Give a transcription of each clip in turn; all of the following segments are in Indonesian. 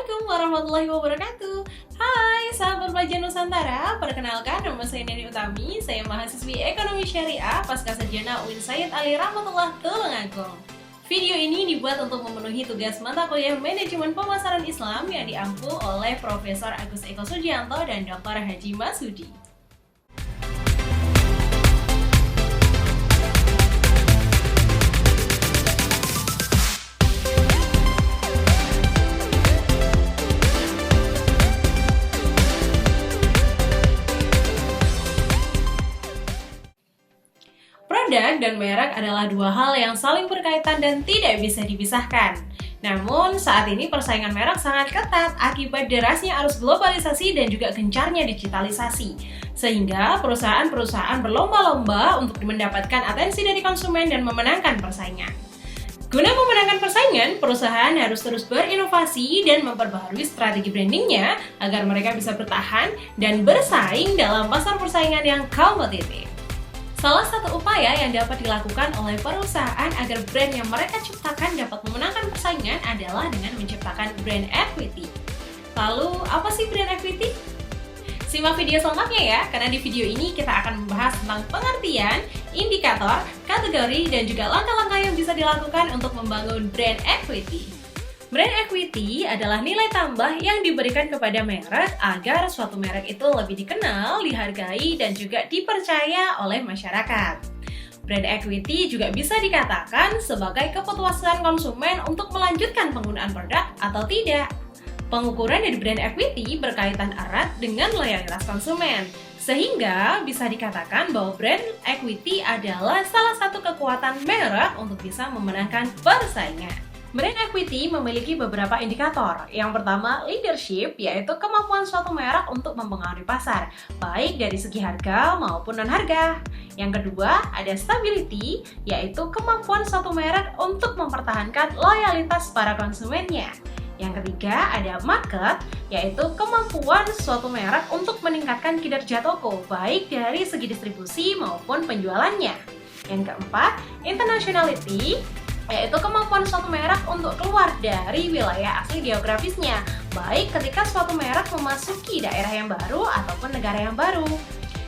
Assalamualaikum warahmatullahi wabarakatuh. Hai sahabat Pelajar Nusantara, perkenalkan nama saya Neni Utami. Saya mahasiswi Ekonomi Syariah Pasca Sarjana UIN Sayyid Ali Rahmatullah Tulungagung. Video ini dibuat untuk memenuhi tugas mata kuliah Manajemen Pemasaran Islam yang diampu oleh Profesor Agus Eko Sugianto dan Dr. Haji Masudi. Produk dan merek adalah dua hal yang saling berkaitan dan tidak bisa dipisahkan. Namun, saat ini persaingan merek sangat ketat akibat derasnya arus globalisasi dan juga gencarnya digitalisasi. Sehingga perusahaan-perusahaan berlomba-lomba untuk mendapatkan atensi dari konsumen dan memenangkan persaingan. Guna memenangkan persaingan, perusahaan harus terus berinovasi dan memperbaharui strategi brandingnya agar mereka bisa bertahan dan bersaing dalam pasar persaingan yang kompetitif. Salah satu upaya yang dapat dilakukan oleh perusahaan agar brand yang mereka ciptakan dapat memenangkan persaingan adalah dengan menciptakan brand equity. Lalu, apa sih brand equity? Simak video selengkapnya ya, karena di video ini kita akan membahas tentang pengertian, indikator, kategori, dan juga langkah-langkah yang bisa dilakukan untuk membangun brand equity. Brand equity adalah nilai tambah yang diberikan kepada merek agar suatu merek itu lebih dikenal, dihargai, dan juga dipercaya oleh masyarakat. Brand equity juga bisa dikatakan sebagai kepuasan konsumen untuk melanjutkan penggunaan produk atau tidak. Pengukuran dari brand equity berkaitan erat dengan loyalitas konsumen, sehingga bisa dikatakan bahwa brand equity adalah salah satu kekuatan merek untuk bisa memenangkan persaingan. Brand equity memiliki beberapa indikator. Yang pertama, leadership, yaitu kemampuan suatu merek untuk mempengaruhi pasar, baik dari segi harga maupun non-harga. Yang kedua, ada stability, yaitu kemampuan suatu merek untuk mempertahankan loyalitas para konsumennya. Yang ketiga, ada market, yaitu kemampuan suatu merek untuk meningkatkan kinerja toko, baik dari segi distribusi maupun penjualannya. Yang keempat, internationality, yaitu kemampuan suatu merek untuk keluar dari wilayah asli geografisnya, baik ketika suatu merek memasuki daerah yang baru ataupun negara yang baru.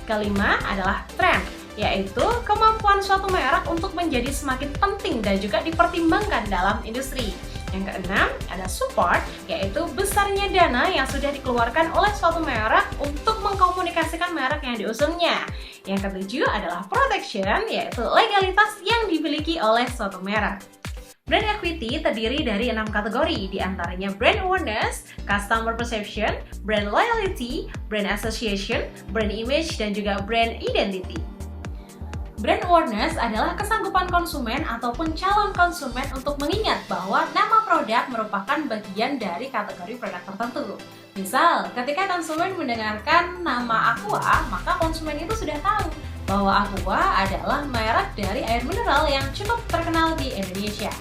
Kelima adalah trend, yaitu kemampuan suatu merek untuk menjadi semakin penting dan juga dipertimbangkan dalam industri. Yang keenam ada support, yaitu besarnya dana yang sudah dikeluarkan oleh suatu merek untuk mengkomunikasikan merek yang diusungnya. Yang ketujuh adalah protection, yaitu legalitas yang dimiliki oleh suatu merek. Brand equity terdiri dari 6 kategori, diantaranya brand awareness, customer perception, brand loyalty, brand association, brand image, dan juga brand identity. Brand awareness adalah kesanggupan konsumen ataupun calon konsumen untuk mengingat bahwa nama produk merupakan bagian dari kategori produk tertentu. Misal, ketika konsumen mendengarkan nama Aqua, maka konsumen itu sudah tahu bahwa Aqua adalah merek dari air mineral yang cukup terkenal di Indonesia.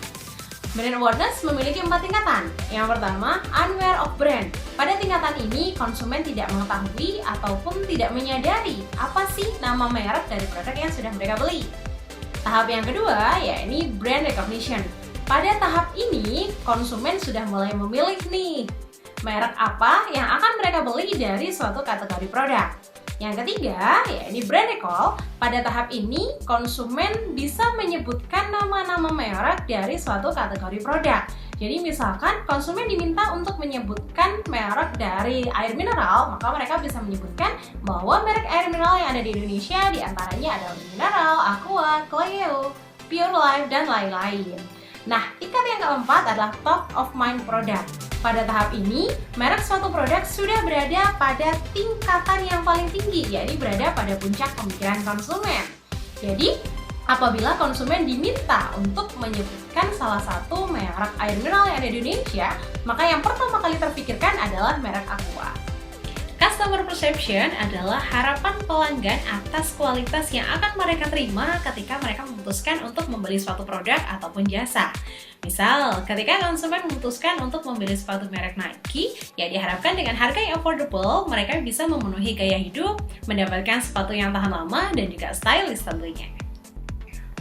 Brand awareness memiliki 4 tingkatan. Yang pertama, unaware of brand. Pada tingkatan ini, konsumen tidak mengetahui ataupun tidak menyadari apa sih nama merek dari produk yang sudah mereka beli. Tahap yang kedua, yakni brand recognition. Pada tahap ini, konsumen sudah mulai memilih nih, merek apa yang akan mereka beli dari suatu kategori produk. Yang ketiga, yakni brand recall. Pada tahap ini, konsumen bisa menyebutkan nama-nama merek dari suatu kategori produk. Jadi misalkan konsumen diminta untuk menyebutkan merek dari air mineral, maka mereka bisa menyebutkan bahwa merek air mineral yang ada di Indonesia diantaranya adalah Mineral, Aqua, Cleo, Pure Life, dan lain-lain. Nah, tingkat yang keempat adalah top of mind product. Pada tahap ini, merek suatu produk sudah berada pada tingkatan yang paling tinggi, yakni berada pada puncak pemikiran konsumen. Jadi, apabila konsumen diminta untuk menyebutkan salah satu merek air mineral yang ada di Indonesia, maka yang pertama kali terpikirkan adalah merek Aqua. Customer perception adalah harapan pelanggan atas kualitas yang akan mereka terima ketika mereka memutuskan untuk membeli suatu produk ataupun jasa. Misal, ketika konsumen memutuskan untuk membeli sepatu merek Nike, ya diharapkan dengan harga yang affordable, mereka bisa memenuhi gaya hidup, mendapatkan sepatu yang tahan lama, dan juga stylish tentunya.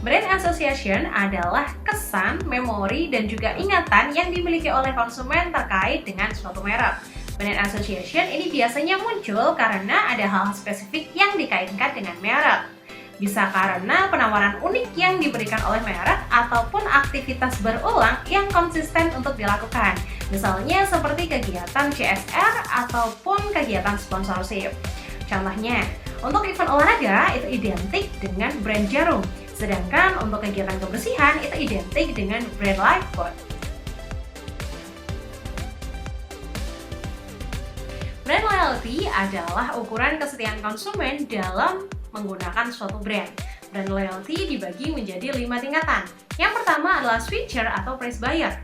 Brand association adalah kesan, memori, dan juga ingatan yang dimiliki oleh konsumen terkait dengan suatu merek. Brand association ini biasanya muncul karena ada hal spesifik yang dikaitkan dengan merek. Bisa karena penawaran unik yang diberikan oleh merek ataupun aktivitas berulang yang konsisten untuk dilakukan. Misalnya seperti kegiatan CSR ataupun kegiatan sponsorship. Contohnya, untuk event olahraga itu identik dengan brand Jarum. Sedangkan untuk kegiatan kebersihan itu identik dengan brand Lifebuoy. Brand loyalty adalah ukuran kesetiaan konsumen dalam menggunakan suatu brand. Brand loyalty dibagi menjadi 5 tingkatan. Yang pertama adalah switcher atau price buyer.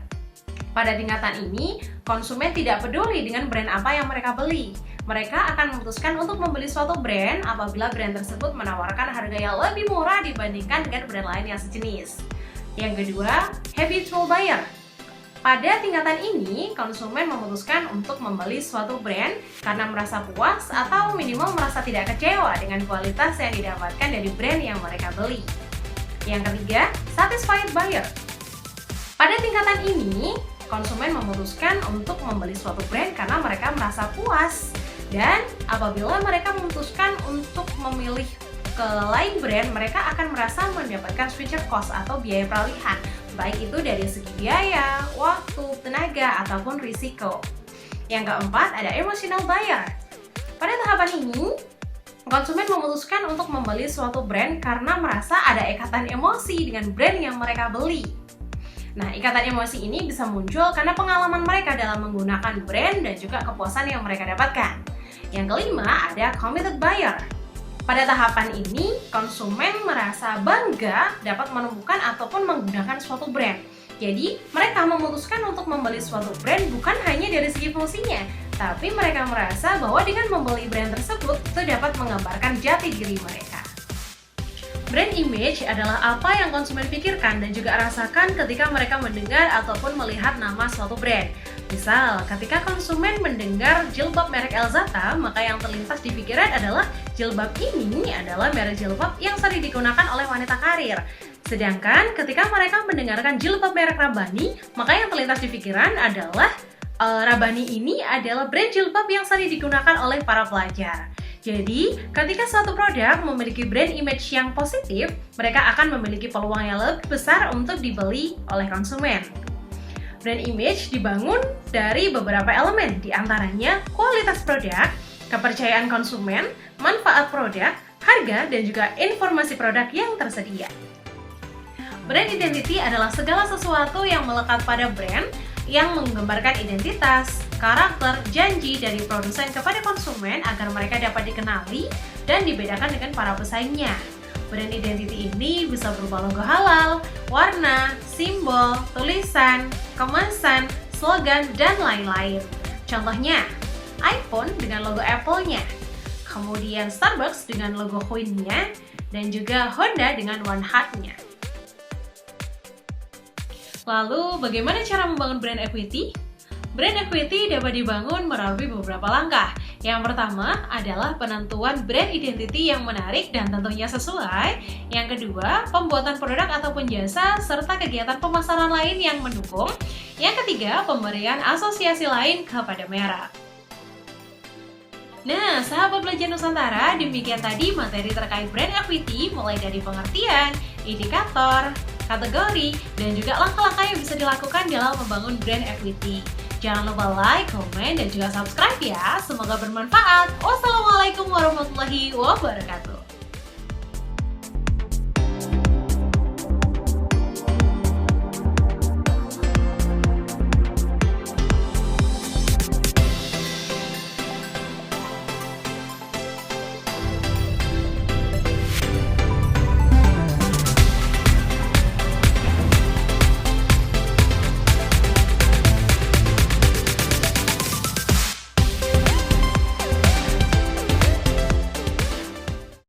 Pada tingkatan ini, konsumen tidak peduli dengan brand apa yang mereka beli. Mereka akan memutuskan untuk membeli suatu brand apabila brand tersebut menawarkan harga yang lebih murah dibandingkan dengan brand lain yang sejenis. Yang kedua, habitual buyer. Pada tingkatan ini, konsumen memutuskan untuk membeli suatu brand karena merasa puas atau minimal merasa tidak kecewa dengan kualitas yang didapatkan dari brand yang mereka beli. Yang ketiga, satisfied buyer. Pada tingkatan ini, konsumen memutuskan untuk membeli suatu brand karena mereka merasa puas. Dan apabila mereka memutuskan untuk memilih ke lain brand, mereka akan merasa mendapatkan switcher cost atau biaya peralihan, baik itu dari segi biaya, waktu, tenaga, ataupun risiko. Yang keempat, ada emotional buyer. Pada tahapan ini, konsumen memutuskan untuk membeli suatu brand karena merasa ada ikatan emosi dengan brand yang mereka beli. Nah, ikatan emosi ini bisa muncul karena pengalaman mereka dalam menggunakan brand dan juga kepuasan yang mereka dapatkan. Yang kelima, ada committed buyer. Pada tahapan ini, konsumen merasa bangga dapat menemukan ataupun menggunakan suatu brand. Jadi, mereka memutuskan untuk membeli suatu brand bukan hanya dari segi fungsinya, tapi mereka merasa bahwa dengan membeli brand tersebut, itu dapat menggambarkan jati diri mereka. Brand image adalah apa yang konsumen pikirkan dan juga rasakan ketika mereka mendengar ataupun melihat nama suatu brand. Misal, ketika konsumen mendengar jilbab merek Elzata, maka yang terlintas di pikiran adalah jilbab ini adalah merek jilbab yang sering digunakan oleh wanita karir. Sedangkan ketika mereka mendengarkan jilbab merek Rabbani, maka yang terlintas di pikiran adalah Rabbani ini adalah brand jilbab yang sering digunakan oleh para pelajar. Jadi, ketika suatu produk memiliki brand image yang positif, mereka akan memiliki peluang yang lebih besar untuk dibeli oleh konsumen. Brand image dibangun dari beberapa elemen, diantaranya kualitas produk, kepercayaan konsumen, manfaat produk, harga, dan juga informasi produk yang tersedia. Brand identity adalah segala sesuatu yang melekat pada brand yang menggambarkan identitas, karakter, janji dari produsen kepada konsumen agar mereka dapat dikenali dan dibedakan dengan para pesaingnya. Brand identity ini bisa berupa logo halal, warna, simbol, tulisan, kemasan, slogan, dan lain-lain. Contohnya, iPhone dengan logo Apple-nya, kemudian Starbucks dengan logo Queen-nya, dan juga Honda dengan One Heart-nya. Lalu, bagaimana cara membangun brand equity? Brand equity dapat dibangun melalui beberapa langkah. Yang pertama adalah penentuan brand identity yang menarik dan tentunya sesuai. Yang kedua, pembuatan produk ataupun jasa serta kegiatan pemasaran lain yang mendukung. Yang ketiga, pemberian asosiasi lain kepada merek. Nah, sahabat belajar Nusantara, demikian tadi materi terkait brand equity mulai dari pengertian, indikator, kategori, dan juga langkah-langkah yang bisa dilakukan dalam membangun brand equity. Jangan lupa like, komen, dan juga subscribe ya. Semoga bermanfaat. Wassalamualaikum warahmatullahi wabarakatuh.